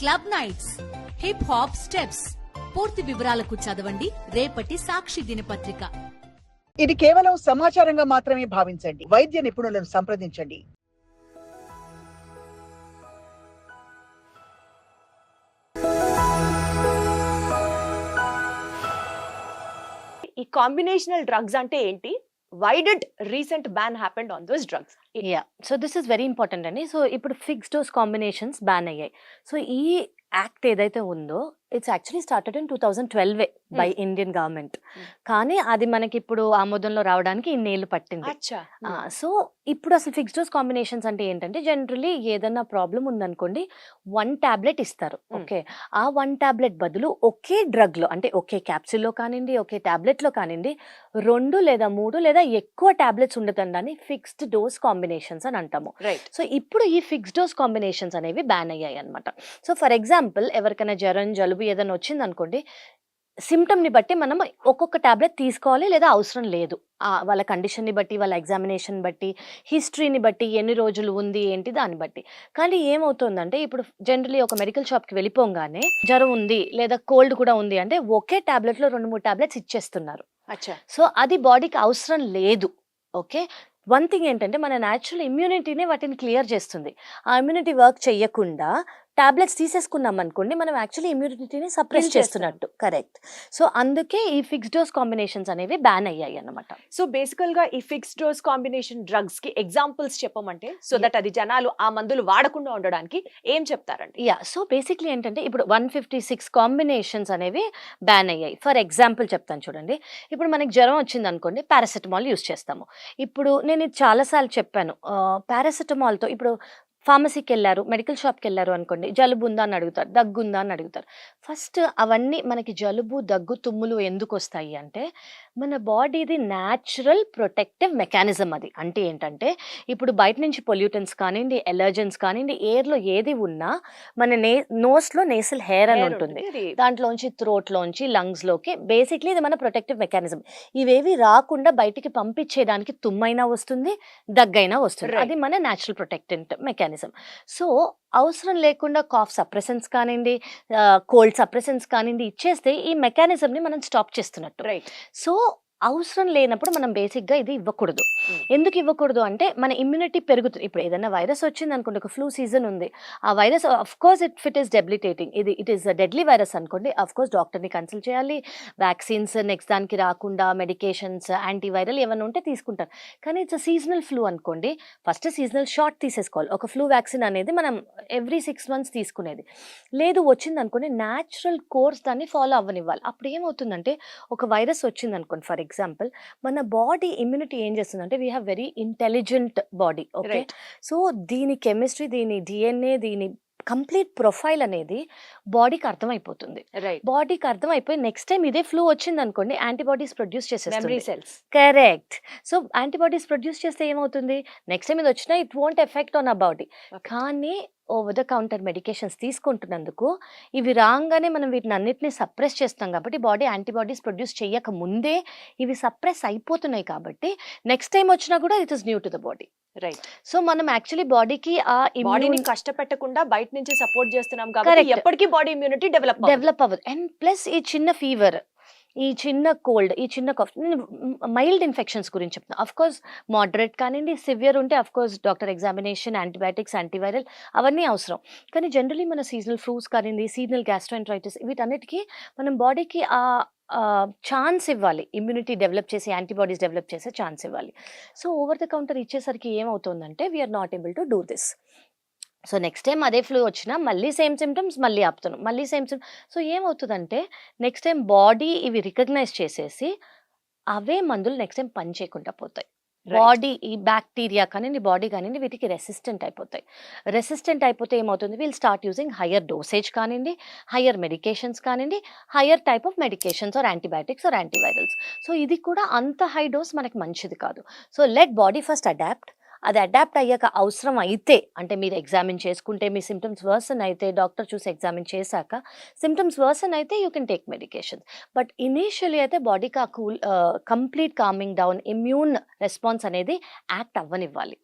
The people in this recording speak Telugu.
Club nights, hip hop steps. పూర్తి వివరాలకు చదవండి రేపటి సాక్షి దినపత్రిక. ఇది కేవలం సమాచారంగా మాత్రమే భావించండి. వైద్య నిపుణులను సంప్రదించండి. ఈ కాంబినేషనల్ డ్రగ్స్ అంటే ఏంటి? Why did recent ban happened on those drugs? So this is very important అండి. సో ఇప్పుడు ఫిక్స్డ్ డోస్ కాంబినేషన్స్ బ్యాన్ అయ్యాయి. సో ఈ యాక్ట్ ఏదైతే ఉందో it's actually started in 2012 by Indian government. కానీ అది మనకి ఇప్పుడు ఆమోదంలో రావడానికి ఇన్నేళ్ళు పట్టింది. సో ఇప్పుడు అసలు ఫిక్స్డ్ డోస్ కాంబినేషన్స్ అంటే ఏంటంటే జనరలీ ఏదన్నా ప్రాబ్లం ఉందనుకోండి 1 టాబ్లెట్ ఇస్తారు. ఓకే, ఆ 1 టాబ్లెట్ బదులు ఒకే డ్రగ్ లో అంటే ఒకే క్యాప్సిల్లో కానివ్వండి ఒకే టాబ్లెట్ లో కానివ్వండి 2 లేదా 3 లేదా ఎక్కువ టాబ్లెట్స్ ఉండదండి ఫిక్స్డ్ డోస్ కాంబినేషన్స్ అని అంటాము. సో ఇప్పుడు ఈ ఫిక్స్డ్ డోస్ కాంబినేషన్స్ అనేవి బ్యాన్ అయ్యాయి అనమాట. సో ఫర్ ఎగ్జాంపుల్ ఎవరికైనా జ్వరం జలుబు ఏదైనా వచ్చింది అనుకోండి, సిమ్టమ్ని బట్టి మనం ఒక్కొక్క టాబ్లెట్ తీసుకోవాలి లేదా అవసరం లేదు. వాళ్ళ కండిషన్ని బట్టి, వాళ్ళ ఎగ్జామినేషన్ బట్టి, హిస్టరీని బట్టి, ఎన్ని రోజులు ఉంది ఏంటి దాన్ని బట్టి. కానీ ఏమవుతుందంటే ఇప్పుడు జనరలీ ఒక మెడికల్ షాప్కి వెళ్ళిపోగానే జ్వరం ఉంది లేదా కోల్డ్ కూడా ఉంది అంటే ఒకే టాబ్లెట్లో 2-3 టాబ్లెట్స్ ఇచ్చేస్తున్నారు. సో అది బాడీకి అవసరం లేదు. ఓకే, వన్ థింగ్ ఏంటంటే మన న్యాచురల్ ఇమ్యూనిటీనే వాటిని క్లియర్ చేస్తుంది. ఆ ఇమ్యూనిటీ వర్క్ చెయ్యకుండా టాబ్లెట్స్ తీసేసుకున్నాం అనుకోండి మనం యాక్చువల్లీ ఇమ్యూనిటీని సప్రెస్ చేస్తున్నట్టు. కరెక్ట్. సో అందుకే ఈ ఫిక్స్డ్ డోస్ కాంబినేషన్స్ అనేవి బ్యాన్ అయ్యాయి అన్నమాట. సో బేసికల్ గా ఈ ఫిక్స్డ్ డోస్ కాంబినేషన్ డ్రగ్స్ కి ఎగ్జాంపుల్స్ చెప్పమంటే సో దట్ అది జనాలు ఆ మందులు వాడకుండా ఉండడానికి ఏం చెప్తారండి? సో బేసిక్లీ ఏంటంటే ఇప్పుడు 156 కాంబినేషన్స్ అనేవి బ్యాన్ అయ్యాయి. ఫర్ ఎగ్జాంపుల్ చెప్తాను చూడండి. ఇప్పుడు మనకి జ్వరం వచ్చింది అనుకోండి పారాసెటమాల్ యూస్ చేస్తాము. ఇప్పుడు నేను ఇది చాలాసార్లు చెప్పాను, పారాసెటమాల్తో ఇప్పుడు ఫార్మసీకి వెళ్ళారు, మెడికల్ షాప్కి వెళ్ళారు అనుకోండి, జలుబు ఉందా అని అడుగుతారు, దగ్గు ఉందా అని అడుగుతారు. ఫస్ట్ అవన్నీ మనకి జలుబు దగ్గు తుమ్ములు ఎందుకు వస్తాయి అంటే మన బాడీది న్యాచురల్ ప్రొటెక్టివ్ మెకానిజం. అది అంటే ఏంటంటే ఇప్పుడు బయట నుంచి పొల్యూటెంట్స్ కానివ్వండి, ఎలర్జెన్స్ కానివ్వండి, ఎయిర్లో ఏది ఉన్నా మన నోస్లో నేసల్ హెయిర్ అని ఉంటుంది, దాంట్లోంచి థ్రోట్లోంచి లంగ్స్లోకి బేసిక్లీ ఇది మన ప్రొటెక్టివ్ మెకానిజం. ఇవేవి రాకుండా బయటికి పంపించేయడానికి తుమ్మైనా వస్తుంది, దగ్గైనా వస్తుంది. అది మన న్యాచురల్ ప్రొటెక్టెంట్ మెకానిజం. సో అవసరం లేకుండా కాఫ్ సప్రెసెన్స్ కానివ్వండి, కోల్డ్ సప్రెసెన్స్ కానివ్వండి ఇచ్చేస్తే ఈ మెకానిజంని మనం స్టాప్ చేస్తున్నట్టు. సో అవసరం లేనప్పుడు మనం బేసిక్గా ఇది ఇవ్వకూడదు. ఎందుకు ఇవ్వకూడదు అంటే మన ఇమ్యూనిటీ పెరుగుతుంది. ఇప్పుడు ఏదైనా వైరస్ వచ్చింది అనుకోండి, ఒక ఫ్లూ సీజన్ ఉంది, ఆ virus of course it is debilitating, it is deadly virus అనుకోండి, అఫ్ కోర్స్ డాక్టర్ని కన్సల్ట్ చేయాలి, వ్యాక్సిన్స్ నెక్స్ట్ దానికి రాకుండా మెడికేషన్స్ యాంటీవైరల్ ఏమైనా ఉంటే తీసుకుంటారు. కానీ ఇట్స్ సీజనల్ ఫ్లూ అనుకోండి, ఫస్ట్ సీజనల్ షాట్ తీసేసుకోవాలి. ఒక ఫ్లూ వ్యాక్సిన్ అనేది మనం ఎవ్రీ 6 months తీసుకునేది. లేదు వచ్చింది అనుకోండి న్యాచురల్ కోర్స్ దాన్ని ఫాలో అవ్వనివ్వాలి. అప్పుడు ఏమవుతుందంటే ఒక వైరస్ వచ్చింది అనుకోండి ఫర్ ఎగ్జాంపుల్, మన బాడీ ఇమ్యూనిటీ ఏం చేస్తుందంటే we have very intelligent body. Okay, so దీని కెమిస్ట్రీ, దీని డిఎన్ఏ, దీని కంప్లీట్ ప్రొఫైల్ అనేది బాడీకి అర్థమైపోతుంది. బాడీకి అర్థమైపోయి నెక్స్ట్ టైం ఇదే ఫ్లూ వచ్చింది అనుకోండి యాంటీబాడీస్ ప్రొడ్యూస్ చేసేస్తుంది. కరెక్ట్. సో యాంటీబాడీస్ ప్రొడ్యూస్ చేస్తే ఏమవుతుంది, నెక్స్ట్ టైం ఇది వచ్చినా it won't effect on a body. కానీ ఓవర్ ద కౌంటర్ మెడికేషన్స్ తీసుకుంటున్నందుకు ఇవి రాగానే మనం వీటిని అన్నిటిని సప్రెస్ చేస్తాం కాబట్టి బాడీ యాంటీబాడీస్ ప్రొడ్యూస్ చేయక ముందే ఇవి సప్రెస్ అయిపోతున్నాయి కాబట్టి నెక్స్ట్ టైం వచ్చినా కూడా it is new to the body. So మనం యాక్చువల్లీ బాడీకి ఆ బాడీని కష్టపెట్టకుండా బయట నుంచి సపోర్ట్ చేస్తున్నాం కాబట్టి ఎప్పటికీ బాడీ ఇమ్యూనిటీ డెవలప్ అవ్వదు. అండ్ ప్లస్ ఈ చిన్న ఫీవర్, ఈ చిన్న కోల్డ్, ఈ చిన్న కాఫ్, మైల్డ్ ఇన్ఫెక్షన్స్ గురించి చెప్తాను. అఫ్ కోర్స్ మోడరేట్ కానివ్వండి, సివియర్ ఉంటే of course doctor examination, antibiotics, antiviral అవన్నీ అవసరం. కానీ జనరలీ మన సీజనల్ ఫ్లూస్ కానివ్వండి, సీజనల్ గ్యాస్ట్రోఎంటరైటిస్ వీటన్నిటికీ మనం బాడీకి ఆ ఛాన్స్ ఇవ్వాలి, ఇమ్యూనిటీ డెవలప్ చేసి యాంటీబాడీస్ డెవలప్ చేసే ఛాన్స్ ఇవ్వాలి. సో ఓవర్ ద కౌంటర్ ఇచ్చేసరికి ఏమవుతుందంటే we are not able to do this. So next time అదే ఫ్లూ వచ్చినా మళ్ళీ సేమ్ సిమ్టమ్స్, మళ్ళీ ఆపుతాను, మళ్ళీ సేమ్ సిమ్టమ్స్. సో ఏమవుతుందంటే నెక్స్ట్ టైం బాడీ ఇవి రికగ్నైజ్ చేసేసి అవే మందులు నెక్స్ట్ టైం పని చేయకుండా పోతాయి. బాడీ ఈ బ్యాక్టీరియా కానీ బాడీ కానీ వీటికి రెసిస్టెంట్ అయిపోతాయి. రెసిస్టెంట్ అయిపోతే ఏమవుతుంది, we'll start using higher dosage కానివ్వండి, హయ్యర్ మెడికేషన్స్ కానివ్వండి, higher type of medications or antibiotics or antivirals. So ఇది కూడా అంత హై డోస్ మనకి మంచిది కాదు. So let body first adapt. అది అడాప్ట్ అయ్యాక అవసరం అయితే అంటే మీరు ఎగ్జామిన్ చేసుకుంటే మీ సిమ్టమ్స్ వర్సన్ అయితే డాక్టర్ చూసి ఎగ్జామిన్ చేశాక సిమ్టమ్స్ వర్సన్ అయితే you can take medications. But initially అయితే బాడీకి ఆ complete coming down immune response అనేది యాక్ట్ అవ్వనివ్వాలి.